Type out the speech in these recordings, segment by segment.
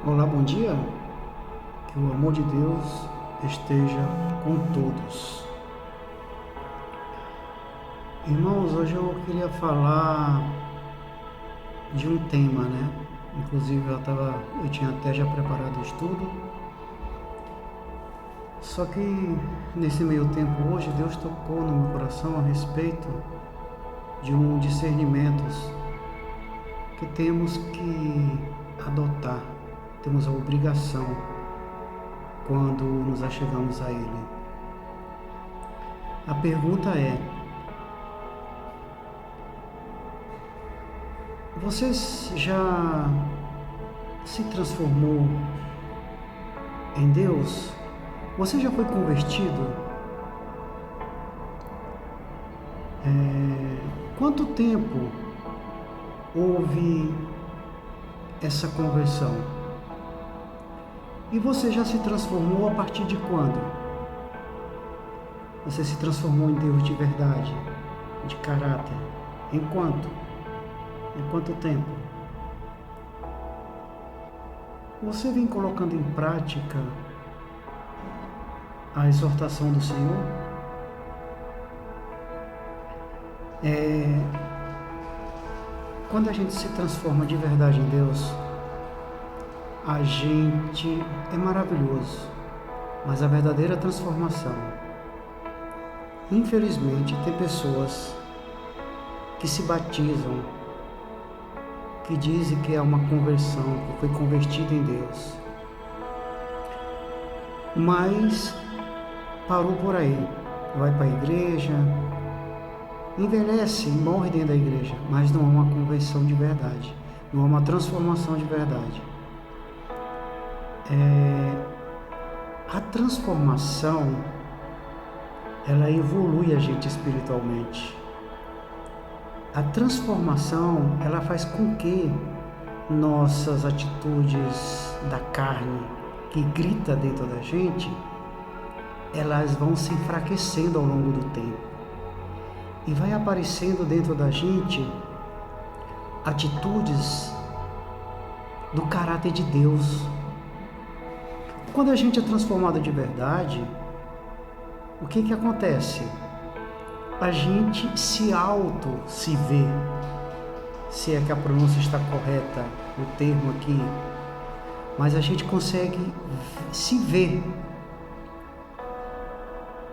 Olá, bom dia. Que o amor de Deus esteja com todos. Irmãos, hoje eu queria falar de um tema, né? Inclusive eu tinha até já preparado o estudo. Só que nesse meio tempo hoje Deus tocou no meu coração a respeito de um discernimento que temos que adotar, temos a obrigação quando nos achegamos a Ele. A pergunta é: você já se transformou em Deus? Você já foi convertido? Quanto tempo houve essa conversão? E você já se transformou a partir de quando? Você se transformou em Deus de verdade, de caráter? Em quanto? Em quanto tempo? Você vem colocando em prática a exortação do Senhor? Quando a gente se transforma de verdade em Deus, a gente é maravilhoso, mas a verdadeira transformação, infelizmente, tem pessoas que se batizam, que dizem que é uma conversão, que foi convertido em Deus, mas parou por aí, vai para a igreja, envelhece e morre dentro da igreja, mas não há uma conversão de verdade, não há uma transformação de verdade. A transformação, ela evolui a gente espiritualmente. A transformação, ela faz com que nossas atitudes da carne, que grita dentro da gente, elas vão se enfraquecendo ao longo do tempo. E vai aparecendo dentro da gente atitudes do caráter de Deus. Quando a gente é transformado de verdade, o que acontece? A gente se vê, se é que a pronúncia está correta, o termo aqui, mas a gente consegue se ver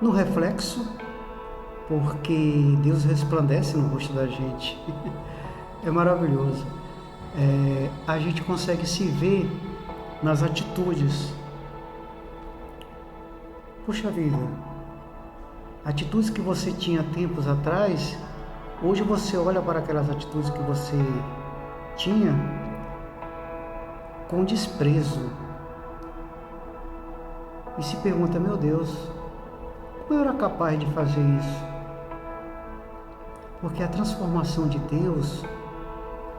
no reflexo, porque Deus resplandece no rosto da gente. É maravilhoso. A gente consegue se ver nas atitudes. Puxa vida, atitudes que você tinha tempos atrás, hoje você olha para aquelas atitudes que você tinha com desprezo e se pergunta: meu Deus, como eu era capaz de fazer isso? Porque a transformação de Deus,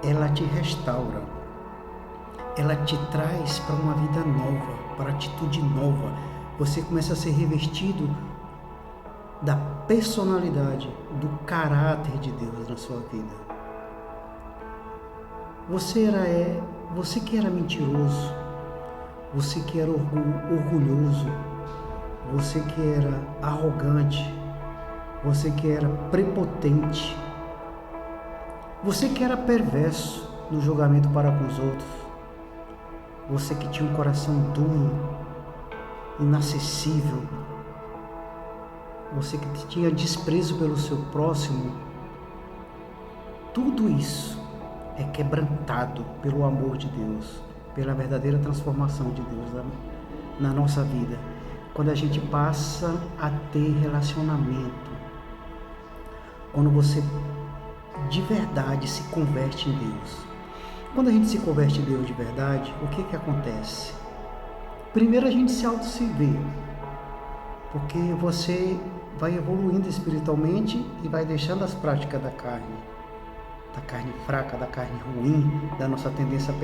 ela te restaura, ela te traz para uma vida nova, para atitude nova. Você começa a ser revestido da personalidade, do caráter de Deus na sua vida. Você que era mentiroso, você que era orgulhoso, você que era arrogante, você que era prepotente, você que era perverso no julgamento para com os outros, você que tinha um coração duro, inacessível, você que tinha desprezo pelo seu próximo, tudo isso é quebrantado pelo amor de Deus, pela verdadeira transformação de Deus na nossa vida, quando a gente passa a ter relacionamento, quando você de verdade se converte em Deus. Quando a gente se converte em Deus de verdade, o que acontece? Primeiro a gente se vê, porque você vai evoluindo espiritualmente e vai deixando as práticas da carne fraca, da carne ruim, da nossa tendência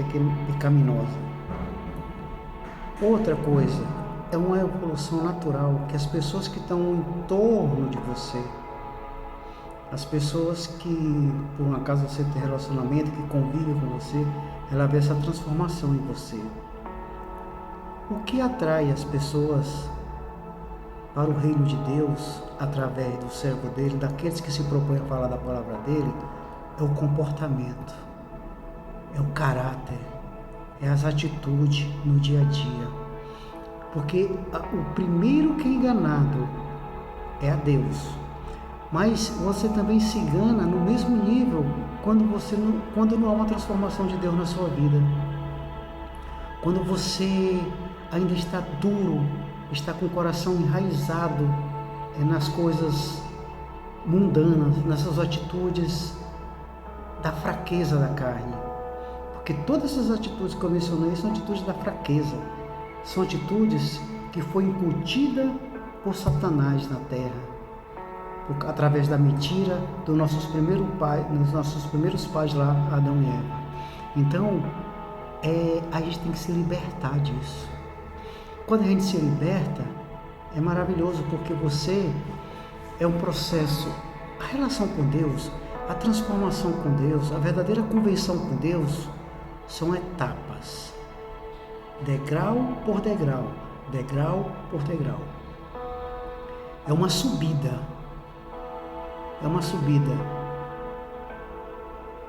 pecaminosa. Outra coisa, é uma evolução natural, que as pessoas que estão em torno de você, as pessoas que, por um acaso você tem relacionamento, que convivem com você, ela vê essa transformação em você. O que atrai as pessoas para o reino de Deus, através do servo dele, daqueles que se propõem a falar da palavra dele, é o comportamento, é o caráter, é as atitudes no dia a dia. Porque o primeiro que é enganado é a Deus. Mas você também se engana no mesmo nível quando não há uma transformação de Deus na sua vida. Quando você ainda está duro, está com o coração enraizado nas coisas mundanas, nessas atitudes da fraqueza da carne. Porque todas essas atitudes que eu mencionei são atitudes da fraqueza. São atitudes que foi incutida por Satanás na terra, através da mentira dos nossos primeiros pais lá, Adão e Eva. Então, a gente tem que se libertar disso. Quando a gente se liberta, é maravilhoso, porque você é um processo. A relação com Deus, a transformação com Deus, a verdadeira convenção com Deus são etapas, degrau por degrau, degrau por degrau. É uma subida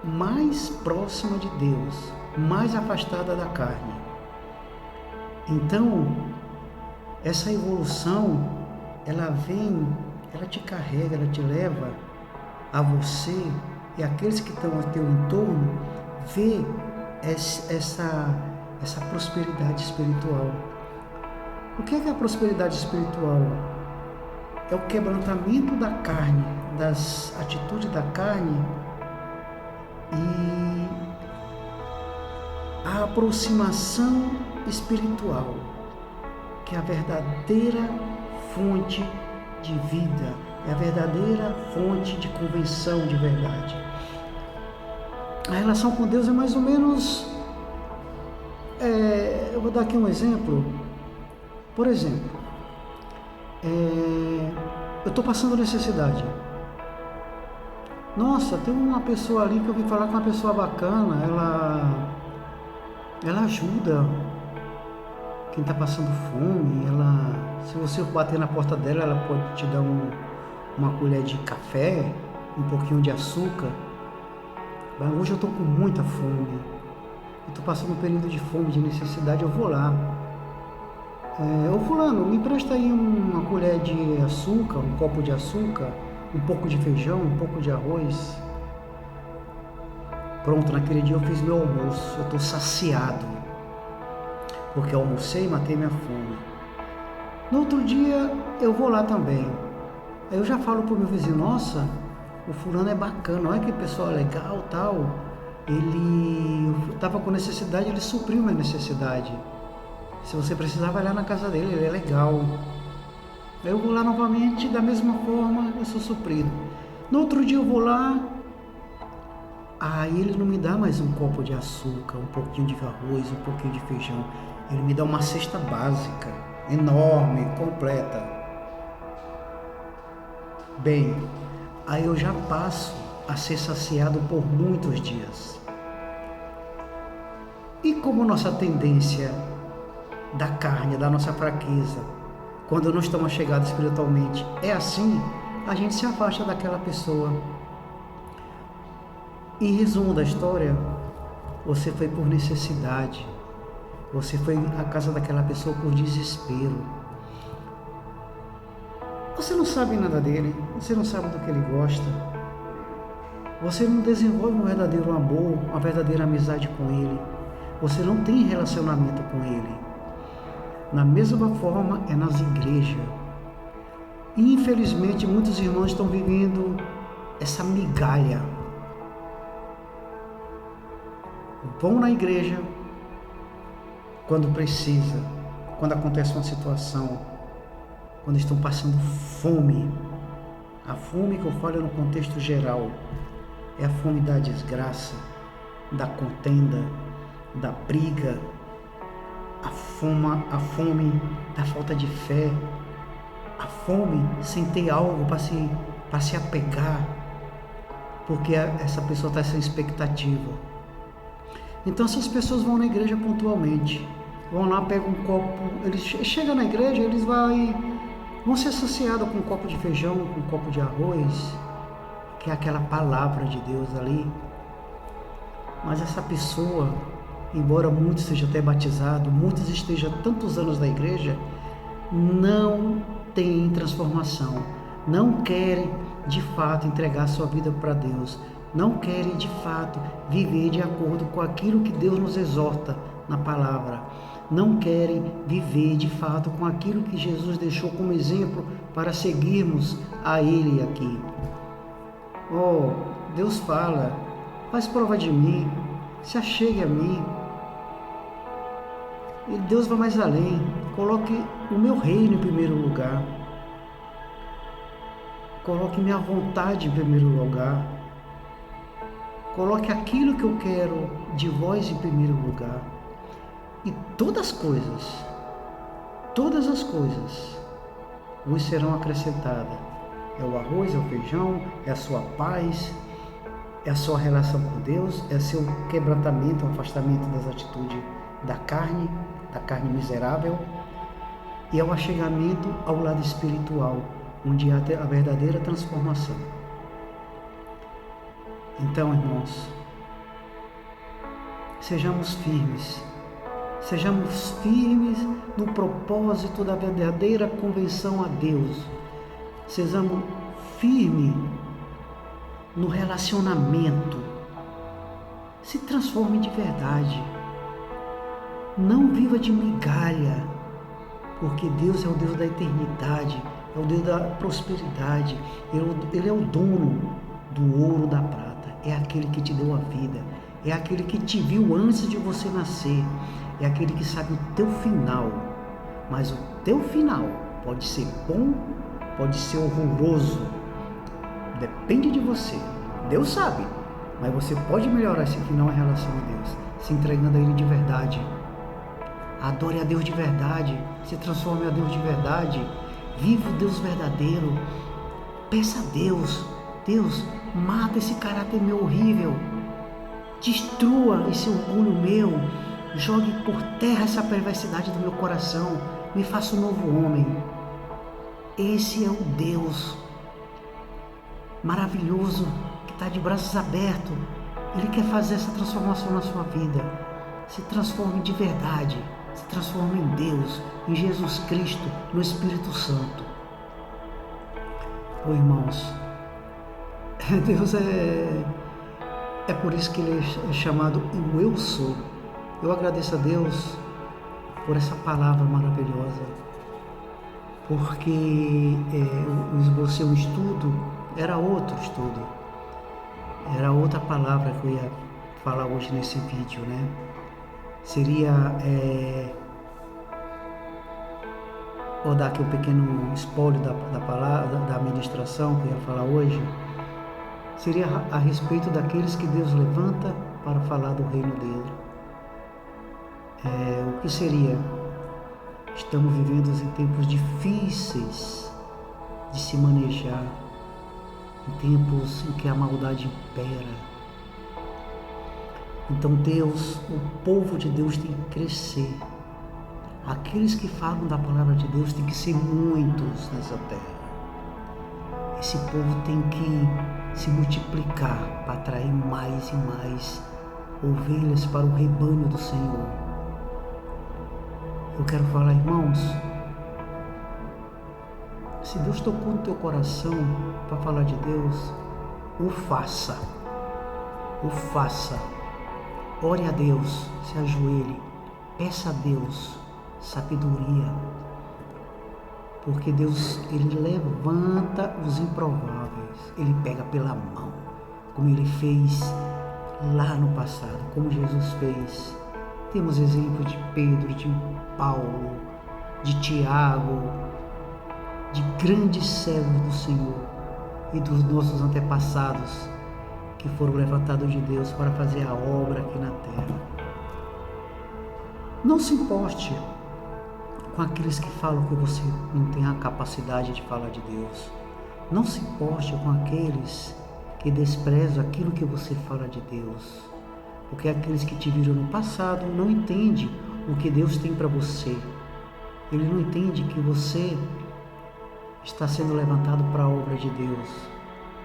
mais próxima de Deus, mais afastada da carne. Então, essa evolução, ela te carrega, ela te leva a você e aqueles que estão ao teu entorno ver essa prosperidade espiritual. O que é a prosperidade espiritual? É o quebrantamento da carne, das atitudes da carne e a aproximação espiritual, que é a verdadeira fonte de vida, é a verdadeira fonte de convenção de verdade. A relação com Deus é mais ou menos, eu vou dar aqui um exemplo. Por exemplo, eu estou passando necessidade. Nossa, tem uma pessoa ali que eu vim falar com uma pessoa bacana, ela ajuda quem está passando fome, se você bater na porta dela, ela pode te dar uma colher de café, um pouquinho de açúcar. Mas hoje eu estou com muita fome, eu estou passando um período de fome, de necessidade, eu vou lá. Ô fulano, me empresta aí uma colher de açúcar, um copo de açúcar, um pouco de feijão, um pouco de arroz. Pronto, naquele dia eu fiz meu almoço, eu estou saciado, porque eu almocei e matei minha fome. No outro dia eu vou lá também. Aí eu já falo pro meu vizinho, nossa, o fulano é bacana, olha que pessoa legal, tal. Eu estava com necessidade, ele supriu minha necessidade. Se você precisar, vai lá na casa dele, ele é legal. Aí eu vou lá novamente, da mesma forma, eu sou suprido. No outro dia eu vou lá, aí ele não me dá mais um copo de açúcar, um pouquinho de arroz, um pouquinho de feijão. Ele me dá uma cesta básica, enorme, completa. Bem, aí eu já passo a ser saciado por muitos dias. E como nossa tendência da carne, da nossa fraqueza, quando não estamos chegados espiritualmente, é assim, a gente se afasta daquela pessoa. Em resumo da história, você foi por necessidade, você foi à casa daquela pessoa por desespero. Você não sabe nada dele, você não sabe do que ele gosta, você não desenvolve um verdadeiro amor, uma verdadeira amizade com ele, você não tem relacionamento com ele. Na mesma forma é nas igrejas. E, infelizmente, muitos irmãos estão vivendo essa migalha. Vão na igreja quando precisa, quando acontece uma situação, quando estão passando fome. A fome que eu falo é no contexto geral, é a fome da desgraça, da contenda, da briga, a fome da falta de fé, a fome sem ter algo para se apegar, porque essa pessoa está sem expectativa. Então essas pessoas vão na igreja pontualmente, vão lá, pegam um copo, eles chegam na igreja, eles vão ser associados com um copo de feijão, com um copo de arroz, que é aquela palavra de Deus ali. Mas essa pessoa, embora muitos sejam até batizados, muitos estejam há tantos anos na igreja, não tem transformação, não querem de fato entregar sua vida para Deus, não querem de fato viver de acordo com aquilo que Deus nos exorta na palavra, não querem viver de fato com aquilo que Jesus deixou como exemplo para seguirmos a Ele aqui. Oh, Deus fala, faz prova de mim, se achegue a mim. E Deus vai mais além, coloque o meu reino em primeiro lugar, coloque minha vontade em primeiro lugar, coloque aquilo que eu quero de vós em primeiro lugar. E todas as coisas vos serão acrescentadas. É o arroz, é o feijão, é a sua paz, é a sua relação com Deus, é o seu quebrantamento, o afastamento das atitudes da carne miserável, e é o achegamento ao lado espiritual, onde há a verdadeira transformação. Então, irmãos, sejamos firmes no propósito da verdadeira convenção a Deus, sejamos firmes no relacionamento, se transforme de verdade, não viva de migalha, porque Deus é o Deus da eternidade, é o Deus da prosperidade, Ele é o dono do ouro, da prata, é aquele que te deu a vida, é aquele que te viu antes de você nascer, é aquele que sabe o teu final, mas o teu final pode ser bom, pode ser horroroso, depende de você. Deus sabe, mas você pode melhorar esse final em relação a Deus, se entregando a Ele de verdade. Adore a Deus de verdade, se transforme a Deus de verdade, viva o Deus verdadeiro, peça a Deus, Deus, mata esse caráter meu horrível, destrua esse orgulho meu, jogue por terra essa perversidade do meu coração, me faça um novo homem. Esse é o Deus maravilhoso, que está de braços abertos. Ele quer fazer essa transformação na sua vida. Se transforme de verdade, se transforme em Deus, em Jesus Cristo, no Espírito Santo. Oh, irmãos, Deus é por isso que Ele é chamado o Eu Sou. Eu agradeço a Deus por essa palavra maravilhosa, porque eu esbocei um estudo, era outro estudo, era outra palavra que eu ia falar hoje nesse vídeo, né? Seria, vou dar aqui um pequeno spoiler da palavra, da ministração que eu ia falar hoje, seria a respeito daqueles que Deus levanta para falar do reino dele. O que seria? Estamos vivendo em tempos difíceis de se manejar, em tempos em que a maldade impera. Então Deus, o povo de Deus tem que crescer. Aqueles que falam da palavra de Deus tem que ser muitos nessa terra. Esse povo tem que se multiplicar para atrair mais e mais ovelhas para o rebanho do Senhor. Eu quero falar, irmãos, se Deus tocou no teu coração para falar de Deus, o faça. O faça. Ore a Deus, se ajoelhe, peça a Deus sabedoria, porque Deus, Ele levanta os improváveis, Ele pega pela mão, como Ele fez lá no passado, como Jesus fez. Temos exemplos de Pedro, de Paulo, de Tiago, de grandes servos do Senhor e dos nossos antepassados que foram levantados de Deus para fazer a obra aqui na terra. Não se importe com aqueles que falam que você não tem a capacidade de falar de Deus. Não se importe com aqueles que desprezam aquilo que você fala de Deus. Porque aqueles que te viram no passado não entendem o que Deus tem para você. Ele não entende que você está sendo levantado para a obra de Deus.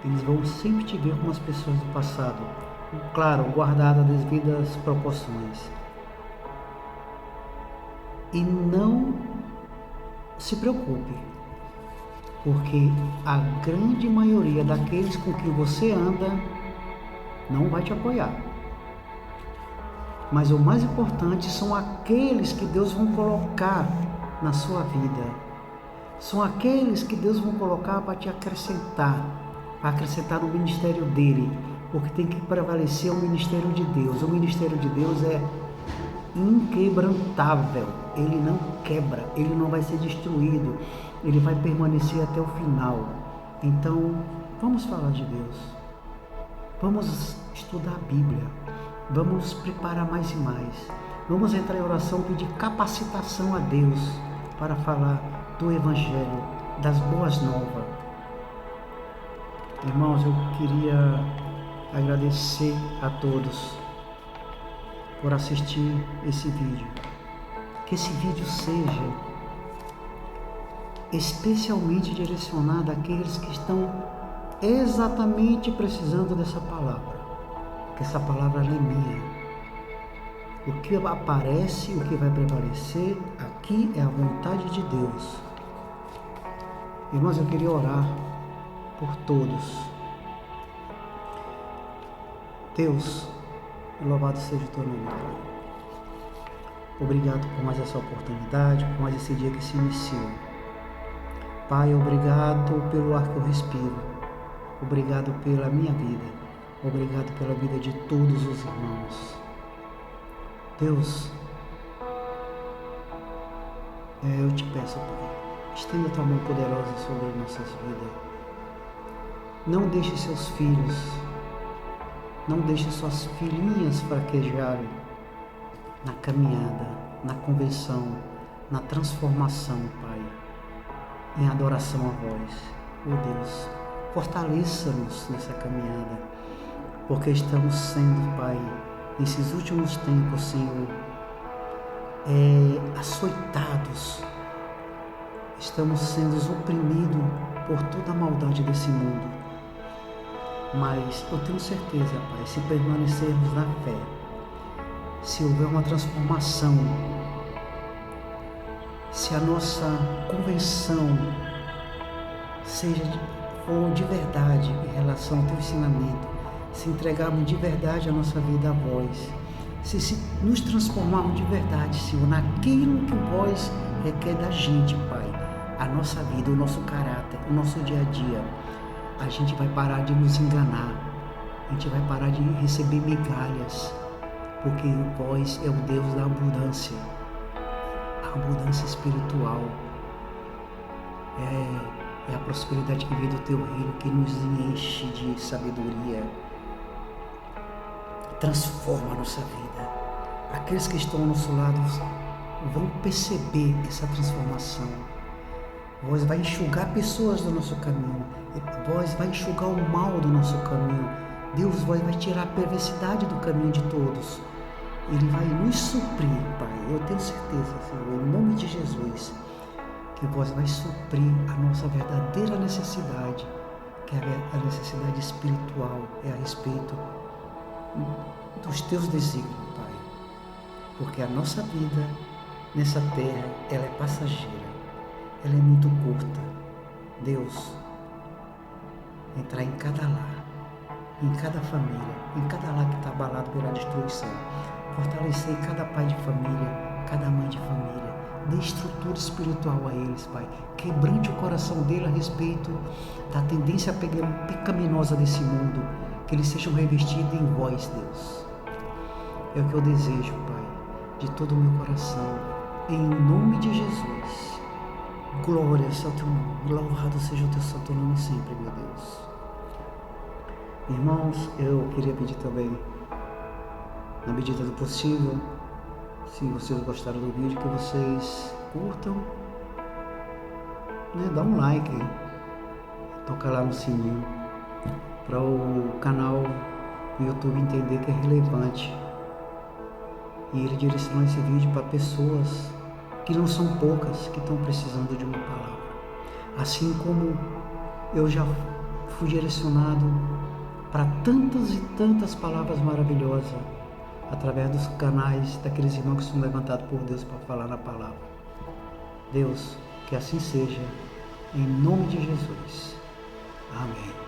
Eles vão sempre te ver como as pessoas do passado, claro, guardado as devidas proporções. E não se preocupe, porque a grande maioria daqueles com quem você anda não vai te apoiar. Mas o mais importante são aqueles que Deus vai colocar na sua vida. São aqueles que Deus vai colocar para te acrescentar, para acrescentar no ministério dele, porque tem que prevalecer o ministério de Deus. O ministério de Deus é inquebrantável, ele não quebra, ele não vai ser destruído, ele vai permanecer até o final. Então, vamos falar de Deus, vamos estudar a Bíblia, vamos preparar mais e mais, vamos entrar em oração, pedir capacitação a Deus para falar do Evangelho, das boas novas. Irmãos, eu queria agradecer a todos por assistir esse vídeo. Que esse vídeo seja especialmente direcionado àqueles que estão exatamente precisando dessa palavra. Que essa palavra é minha. O que aparece, o que vai prevalecer aqui é a vontade de Deus. Irmãos, eu queria orar por todos. Deus, louvado seja o teu nome, Pai. Obrigado por mais essa oportunidade, por mais esse dia que se iniciou. Pai, obrigado pelo ar que eu respiro. Obrigado pela minha vida. Obrigado pela vida de todos os irmãos. Deus, eu te peço, Pai, estenda tua mão poderosa sobre nossas vidas. Não deixe seus filhos, não deixe suas filhinhas fraquejarem na caminhada, na conversão, na transformação, Pai, em adoração a vós. Oh Deus, fortaleça-nos nessa caminhada, porque estamos sendo, Pai, nesses últimos tempos, Senhor, açoitados, estamos sendo oprimidos por toda a maldade desse mundo. Mas eu tenho certeza, Pai, se permanecermos na fé, se houver uma transformação, se a nossa convenção for de verdade em relação ao teu ensinamento, se entregarmos de verdade a nossa vida a vós, se nos transformarmos de verdade, Senhor, naquilo que vós requer da gente, Pai, a nossa vida, o nosso caráter, o nosso dia a dia, a gente vai parar de nos enganar, a gente vai parar de receber migalhas, porque vós é o Deus da abundância, a abundância espiritual, é a prosperidade que vem do teu reino, que nos enche de sabedoria, transforma a nossa vida. Aqueles que estão ao nosso lado vão perceber essa transformação. Vós vai enxugar pessoas do nosso caminho, vós vai enxugar o mal do nosso caminho. Deus vai tirar a perversidade do caminho de todos. Ele vai nos suprir, Pai. Eu tenho certeza, Senhor, em nome de Jesus, que vós vai suprir a nossa verdadeira necessidade, que é a necessidade espiritual, é a respeito dos teus desígnios, Pai. Porque a nossa vida nessa terra, ela é passageira, ela é muito curta. Deus, entrar em cada lar, em cada família, em cada lar que está abalado pela destruição, fortalecer cada pai de família, cada mãe de família, dê estrutura espiritual a eles, Pai, quebrante o coração dele a respeito da tendência pecaminosa desse mundo, que eles sejam revestidos em vós, Deus. É o que eu desejo, Pai, de todo o meu coração, em nome de Jesus. Glória ao teu nome, louvado seja o teu santo nome sempre, meu Deus. Irmãos, eu queria pedir também, na medida do possível, se vocês gostaram do vídeo, que vocês curtam, né, dá um like, toca lá no sininho, para o canal do YouTube entender que é relevante E Ele direcionou esse vídeo para pessoas que não são poucas, que estão precisando de uma palavra. Assim como eu já fui direcionado para tantas e tantas palavras maravilhosas através dos canais daqueles irmãos que são levantados por Deus para falar na palavra. Deus, que assim seja, em nome de Jesus. Amém.